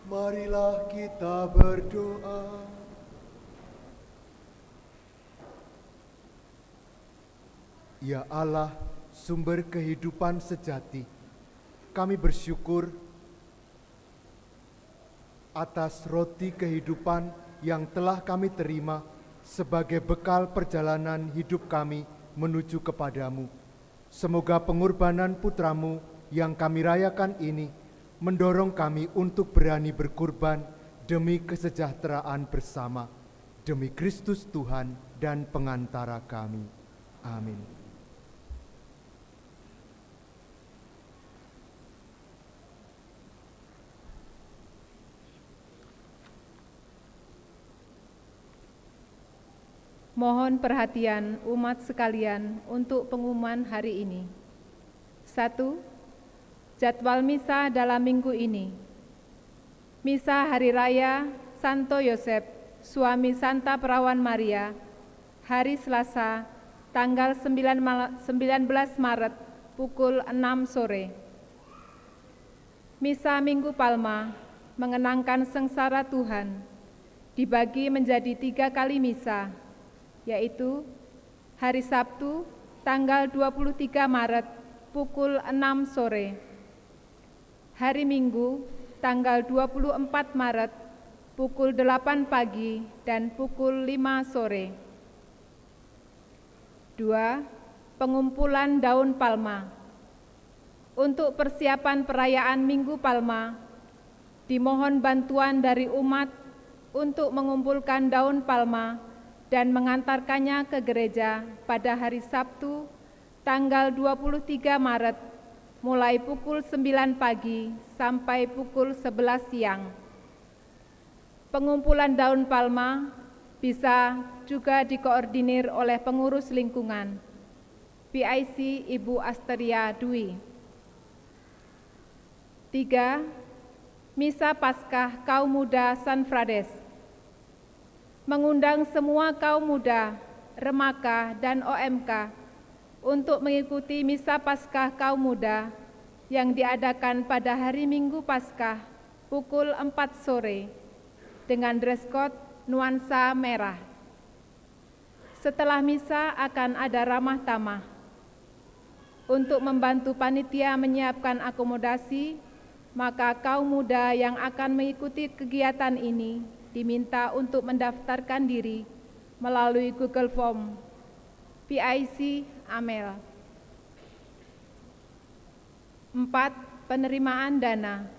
Marilah kita berdoa. Ya Allah, sumber kehidupan sejati, kami bersyukur atas roti kehidupan yang telah kami terima sebagai bekal perjalanan hidup kami menuju kepadamu. Semoga pengorbanan putra-Mu yang kami rayakan ini mendorong kami untuk berani berkorban demi kesejahteraan bersama, demi Kristus Tuhan dan pengantara kami. Amin. Mohon perhatian umat sekalian untuk pengumuman hari ini. 1. Jadwal misa dalam minggu ini. Misa Hari Raya Santo Yosef, suami Santa Perawan Maria, hari Selasa, tanggal 19 Maret, pukul 6 sore. Misa Minggu Palma, mengenangkan sengsara Tuhan, dibagi menjadi 3 kali misa, yaitu hari Sabtu, tanggal 23 Maret, pukul 6 sore. Hari Minggu, tanggal 24 Maret, pukul 8 pagi dan pukul 5 sore. 2. Pengumpulan daun palma. Untuk persiapan perayaan Minggu Palma, dimohon bantuan dari umat untuk mengumpulkan daun palma dan mengantarkannya ke gereja pada hari Sabtu, tanggal 23 Maret, mulai pukul 9 pagi sampai pukul 11 siang. Pengumpulan daun palma bisa juga dikoordinir oleh pengurus lingkungan, PIC Ibu Asteria Dwi. 3. Misa Paskah Kaum Muda San Frades. Mengundang semua kaum muda, remaja, dan OMK untuk mengikuti Misa Paskah Kaum Muda yang diadakan pada hari Minggu Paskah pukul 4 sore dengan dress code nuansa merah. Setelah misa akan ada ramah tamah. Untuk membantu panitia menyiapkan akomodasi, maka kaum muda yang akan mengikuti kegiatan ini diminta untuk mendaftarkan diri melalui Google Form PIC Amel. 4. Penerimaan dana.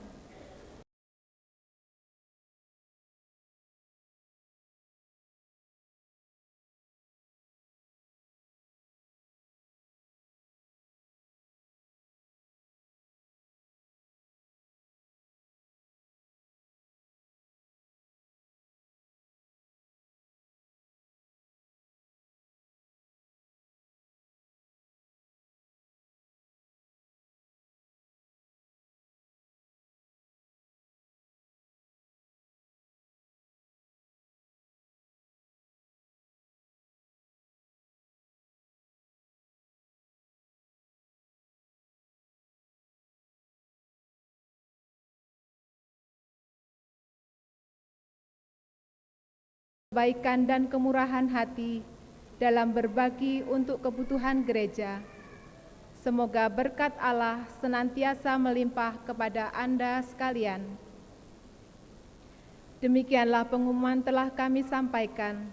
Kebaikan dan kemurahan hati dalam berbagi untuk kebutuhan gereja. Semoga berkat Allah senantiasa melimpah kepada Anda sekalian. Demikianlah pengumuman telah kami sampaikan.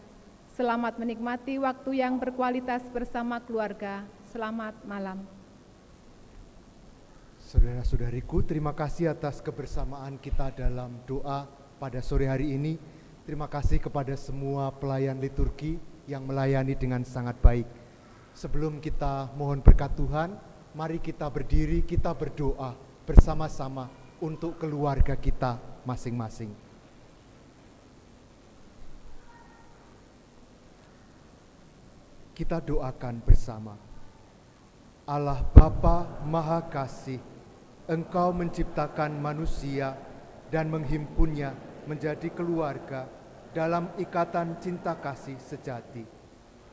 Selamat menikmati waktu yang berkualitas bersama keluarga. Selamat malam. Saudara-saudariku, terima kasih atas kebersamaan kita dalam doa pada sore hari ini. Terima kasih kepada semua pelayan liturgi yang melayani dengan sangat baik. Sebelum kita mohon berkat Tuhan, mari kita berdiri, kita berdoa bersama-sama untuk keluarga kita masing-masing. Kita doakan bersama. Allah Bapa Maha Kasih, Engkau menciptakan manusia dan menghimpunnya menjadi keluarga dalam ikatan cinta kasih sejati.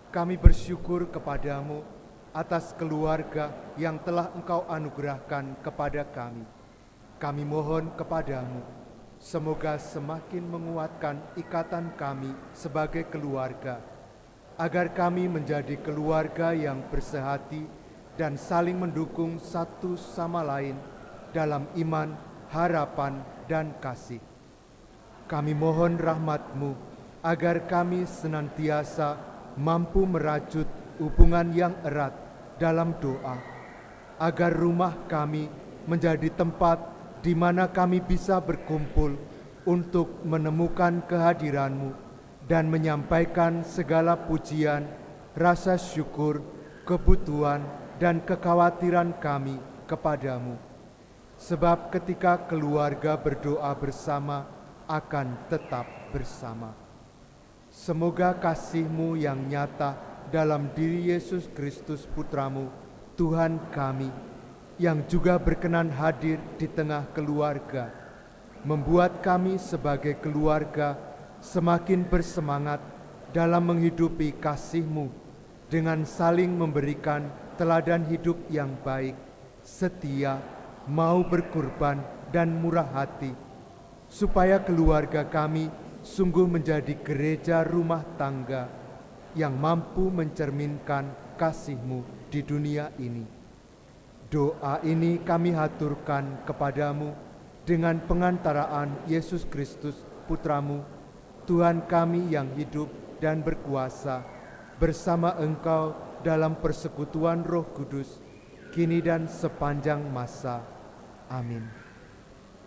Kami bersyukur kepadamu atas keluarga yang telah Engkau anugerahkan kepada kami. Kami mohon kepadamu, semoga semakin menguatkan ikatan kami sebagai keluarga, agar kami menjadi keluarga yang bersehati dan saling mendukung satu sama lain dalam iman, harapan, dan kasih. Kami mohon rahmat-Mu agar kami senantiasa mampu merajut hubungan yang erat dalam doa, agar rumah kami menjadi tempat di mana kami bisa berkumpul untuk menemukan kehadiran-Mu dan menyampaikan segala pujian, rasa syukur, kebutuhan, dan kekhawatiran kami kepadamu. Sebab ketika keluarga berdoa bersama, akan tetap bersama. Semoga kasih-Mu yang nyata dalam diri Yesus Kristus Putra-Mu, Tuhan kami, yang juga berkenan hadir di tengah keluarga, membuat kami sebagai keluarga semakin bersemangat dalam menghidupi kasih-Mu dengan saling memberikan teladan hidup yang baik, setia, mau berkorban, dan murah hati, supaya keluarga kami sungguh menjadi gereja rumah tangga yang mampu mencerminkan kasih-Mu di dunia ini. Doa ini kami haturkan kepadamu dengan pengantaraan Yesus Kristus, Putra-Mu, Tuhan kami yang hidup dan berkuasa, bersama Engkau dalam persekutuan Roh Kudus, kini dan sepanjang masa. Amin.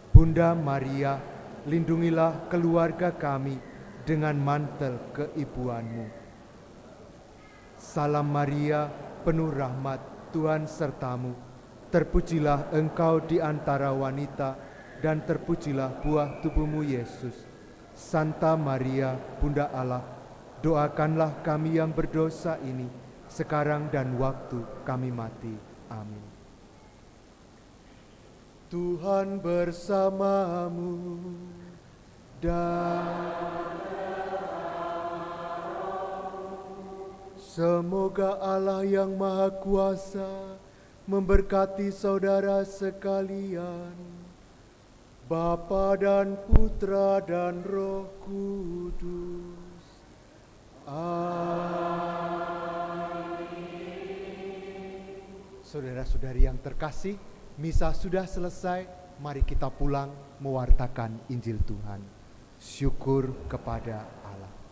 Bunda Maria, lindungilah keluarga kami dengan mantel keibuan-Mu. Salam Maria, penuh rahmat, Tuhan sertamu. Terpujilah Engkau di antara wanita, dan terpujilah buah tubuh-Mu Yesus. Santa Maria, Bunda Allah, doakanlah kami yang berdosa ini, sekarang dan waktu kami mati. Amin. Tuhan bersamamu dan semoga Allah yang Maha Kuasa memberkati saudara sekalian, Bapa dan Putra dan Roh Kudus. Amin. Saudara-saudari yang terkasih, misa sudah selesai, mari kita pulang mewartakan Injil Tuhan. Syukur kepada Allah.